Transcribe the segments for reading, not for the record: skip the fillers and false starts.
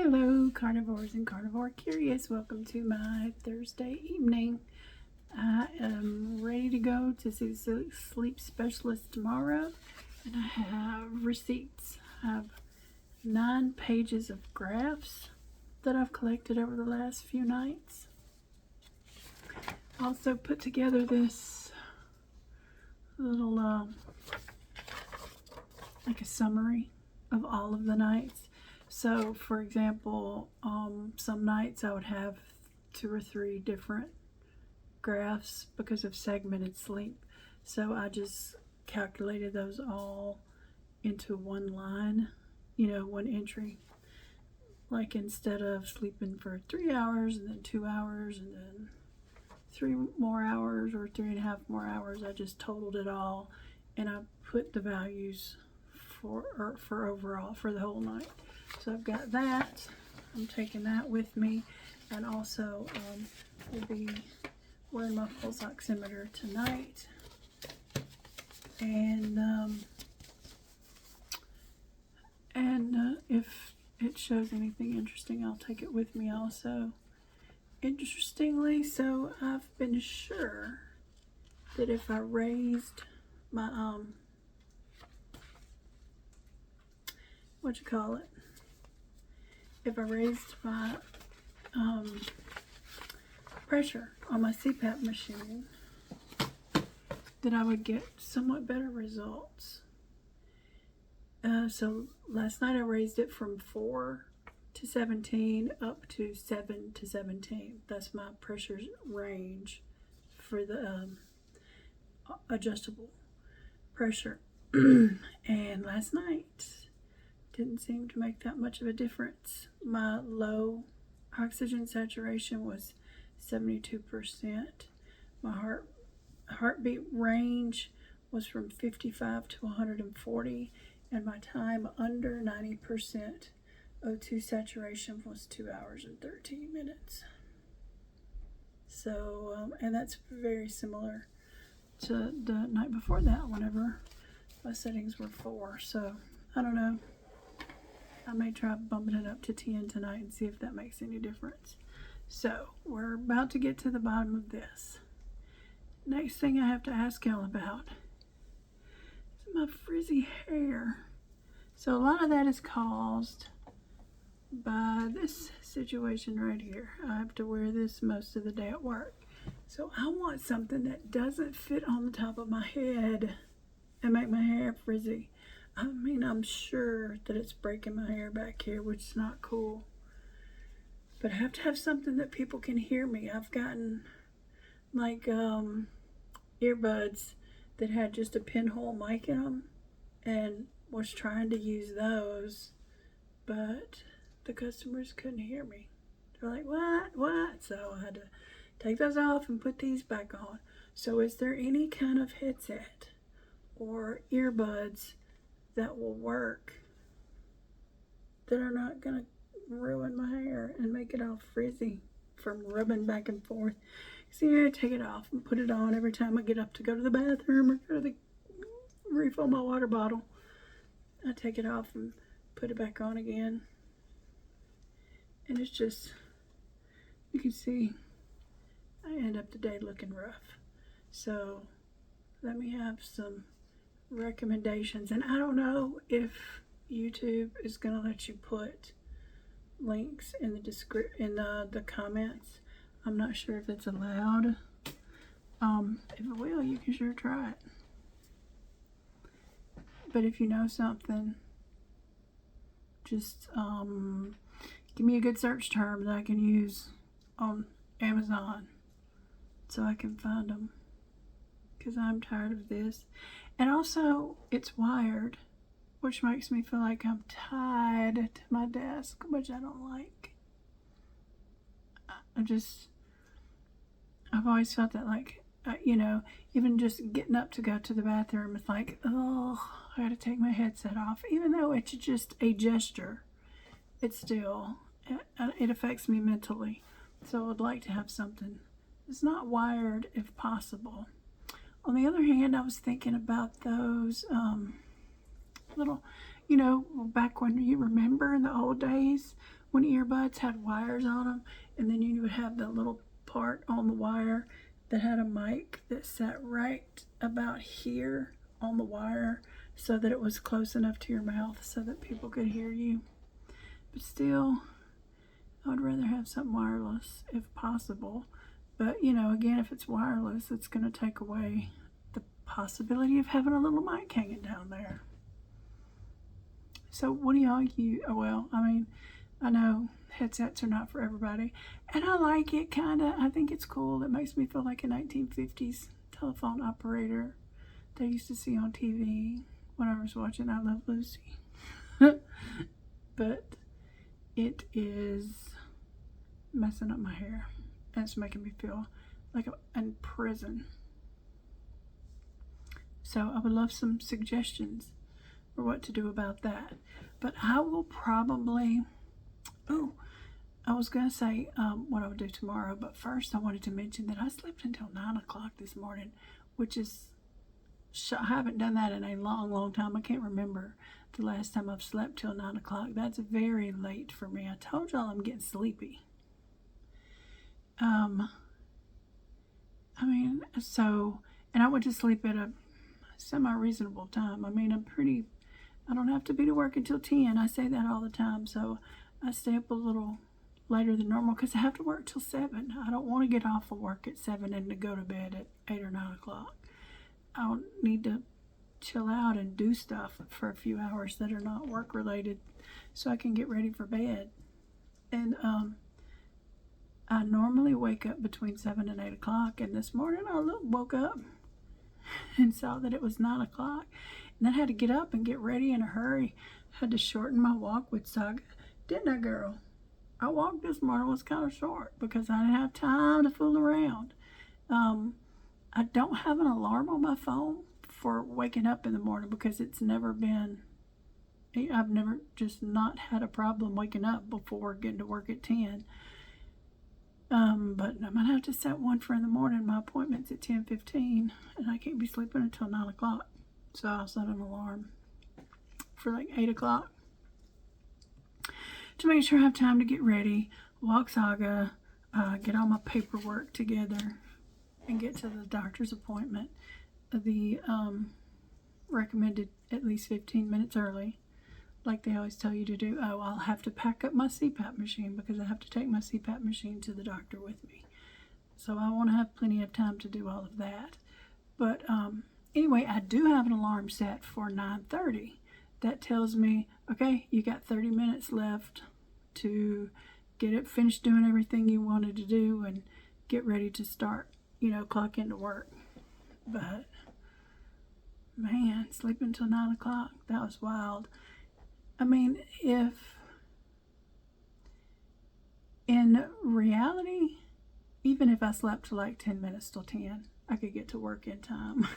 Hello, carnivores and carnivore curious. Welcome to my Thursday evening. I am ready to go to see the sleep specialist tomorrow, and I have receipts. I have 9 pages of graphs that I've collected over the last few nights. Also put together this little like a summary of all of the nights. So, for example, some nights I would have 2 or 3 different graphs because of segmented sleep. So I just calculated those all into one line, one entry. Like instead of sleeping for 3 hours and then 2 hours and then 3 more hours or 3.5 more hours, I just totaled it all and I put the values for overall for the whole night. So I've got that. I'm taking that with me, and also will be wearing my pulse oximeter tonight. And if it shows anything interesting, I'll take it with me also. Interestingly, so I've been sure that if I raised my if I raised my pressure on my CPAP machine, that I would get somewhat better results. So last night I raised it from 4 to 17 up to 7 to 17. That's my pressure range for the adjustable pressure. And last night didn't seem to make that much of a difference. My low oxygen saturation was 72%. My heartbeat range was from 55 to 140, and my time under 90% O2 saturation was 2 hours and 13 minutes. So, and that's very similar to the night before that, whenever my settings were 4. So, I don't know. I may try bumping it up to 10 tonight and see if that makes any difference. So, we're about to get to the bottom of this. Next thing I have to ask y'all about is my frizzy hair. So, a lot of that is caused by this situation right here. I have to wear this most of the day at work. So, I want something that doesn't fit on the top of my head and make my hair frizzy. I mean, I'm sure that it's breaking my hair back here, which is not cool. But I have to have something that people can hear me. I've gotten like earbuds that had just a pinhole mic in them and was trying to use those, but the customers couldn't hear me. They're like, what? So I had to take those off and put these back on. So is there any kind of headset or earbuds that will work that are not going to ruin my hair and make it all frizzy from rubbing back and forth? See, I take it off and put it on every time I get up to go to the bathroom or go to refill my water bottle. I take it off and put it back on again. And it's just, you can see, I end up the day looking rough. So let me have some recommendations. And I don't know if YouTube is going to let you put links in the comments. I'm not sure if it's allowed. If it will, you can sure try it. But if you know something, just give me a good search term that I can use on Amazon so I can find them, because I'm tired of this. And also, it's wired, which makes me feel like I'm tied to my desk, which I don't like. I've always felt that, like, even just getting up to go to the bathroom, it's like, oh, I gotta take my headset off. Even though it's just a gesture, it affects me mentally. So I would like to have something that's not wired if possible. On the other hand, I was thinking about those little, you know, back when you remember in the old days when earbuds had wires on them, and then you would have the little part on the wire that had a mic that sat right about here on the wire so that it was close enough to your mouth so that people could hear you. But still, I would rather have something wireless if possible. But, you know, again, if it's wireless, it's going to take away the possibility of having a little mic hanging down there. So what do y'all use? Oh, well, I mean, I know headsets are not for everybody. And I like it, kind of. I think it's cool. It makes me feel like a 1950s telephone operator that I used to see on TV when I was watching I Love Lucy. But it is messing up my hair. And it's making me feel like I'm in prison. So I would love some suggestions for what to do about that. But I will probably, I was going to say what I would do tomorrow, but first I wanted to mention that I slept until 9 o'clock this morning, which is, I haven't done that in a long, long time. I can't remember the last time I've slept till 9 o'clock. That's very late for me. I told y'all I'm getting sleepy. I mean, so, and I went to sleep at a semi-reasonable time. I mean, I don't have to be to work until 10. I say that all the time, so I stay up a little later than normal because I have to work till 7. I don't want to get off of work at 7 and to go to bed at 8 or 9 o'clock. I need to chill out and do stuff for a few hours that are not work-related so I can get ready for bed. And, I normally wake up between 7 and 8 o'clock, and this morning I woke up and saw that it was 9 o'clock, and then I had to get up and get ready in a hurry. Had to shorten my walk with Saga. Didn't I, girl? I walked this morning, was kind of short because I didn't have time to fool around. I don't have an alarm on my phone for waking up in the morning because I've never just not had a problem waking up before getting to work at 10. But I'm going to have to set one for in the morning. My appointment's at 10:15, and I can't be sleeping until 9 o'clock. So I'll set an alarm for like 8 o'clock to make sure I have time to get ready, walk Saga, get all my paperwork together, and get to the doctor's appointment. The recommended at least 15 minutes early, like they always tell you to do. Oh, I'll have to pack up my CPAP machine because I have to take my CPAP machine to the doctor with me. So I want to have plenty of time to do all of that. But anyway, I do have an alarm set for 9:30. That tells me, okay, you got 30 minutes left to get it finished doing everything you wanted to do and get ready to start, clock into work. But man, sleeping till 9 o'clock, that was wild. I mean, if in reality, even if I slept to like 10 minutes till 10, I could get to work in time.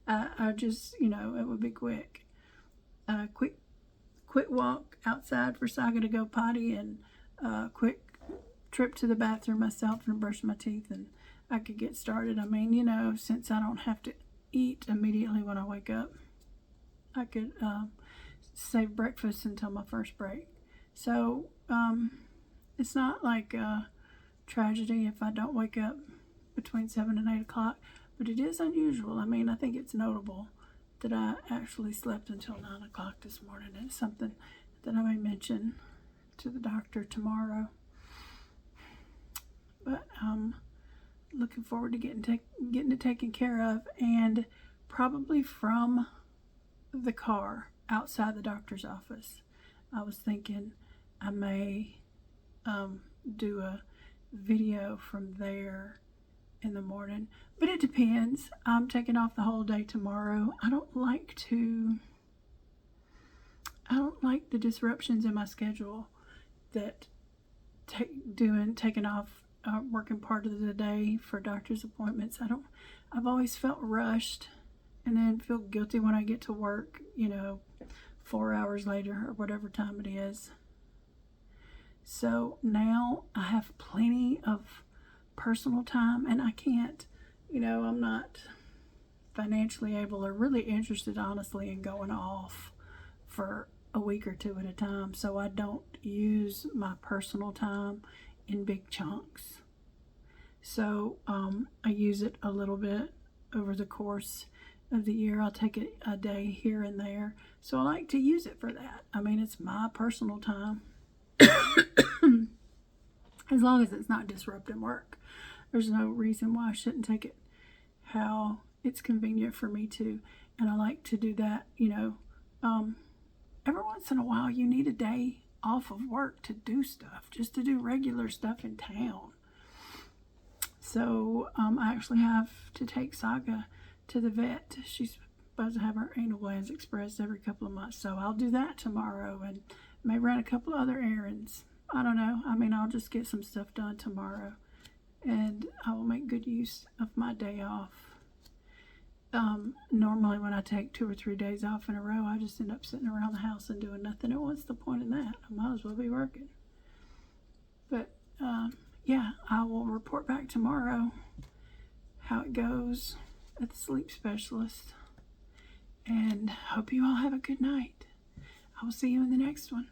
I just, it would be quick. Quick walk outside for Saga to go potty, and quick trip to the bathroom myself and brush my teeth, and I could get started. I mean, since I don't have to eat immediately when I wake up, I could save breakfast until my first break. So it's not like a tragedy if I don't wake up between 7 and 8 o'clock, but it is unusual. I mean, I think it's notable that I actually slept until 9 o'clock this morning. It's something that I may mention to the doctor tomorrow. But I'm looking forward to getting it taken care of, and probably from the car outside the doctor's office. I was thinking I may do a video from there in the morning, but it depends. I'm taking off the whole day tomorrow. I don't like the disruptions in my schedule that taking off working part of the day for doctor's appointments. I've always felt rushed and then feel guilty when I get to work, 4 hours later or whatever time it is. So now I have plenty of personal time, and I can't, I'm not financially able or really interested, honestly, in going off for a week or two at a time, so I don't use my personal time in big chunks. So I use it a little bit over the course of the year. I'll take a day here and there. So I like to use it for that. I mean, it's my personal time. As long as it's not disrupting work. There's no reason why I shouldn't take it how it's convenient for me to. And I like to do that, every once in a while you need a day off of work to do stuff, just to do regular stuff in town. So I actually have to take Saga to the vet. She's supposed to have her anal glands expressed every couple of months. So I'll do that tomorrow and maybe run a couple of other errands. I don't know. I mean, I'll just get some stuff done tomorrow. And I will make good use of my day off. Normally when I take 2 or 3 days off in a row, I just end up sitting around the house and doing nothing. And what's the point in that? I might as well be working. But yeah, I will report back tomorrow how it goes at the sleep specialist. And hope you all have a good night. I will see you in the next one.